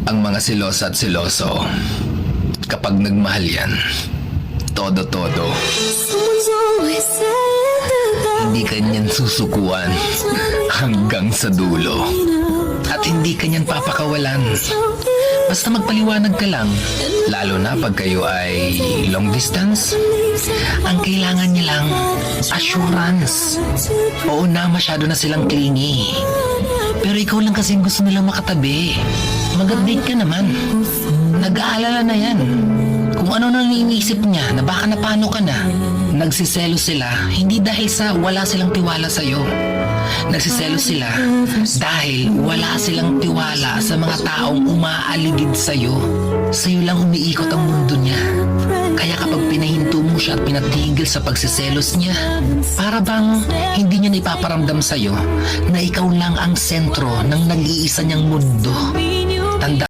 Ang mga silosa at siloso, kapag nagmahal yan, todo-todo. Hindi kanyan susukuan hanggang sa dulo. At hindi kanyan papakawalan. Basta magpaliwanag ka lang, lalo na pag kayo ay long distance. Ang kailangan niya lang, assurance. Oo na, masyado na silang clingy. Pero ikaw lang kasing gusto nilang makatabi. Mag-update ka naman. Nag-aalala na yan. Kung ano nang iniisip niya na baka napano ka na. Nagsiselo sila, hindi dahil sa wala silang tiwala sa'yo. Nagsiselo sila dahil wala silang tiwala sa mga taong umaaligid sa'yo. Sa'yo lang umiikot ang mundo niya. Kaya kapag pinahinto mo siya at pinatigil sa pagsiselos niya, para bang hindi niya naipaparamdam sa'yo na ikaw lang ang sentro ng nag-iisa niyang mundo. Tanda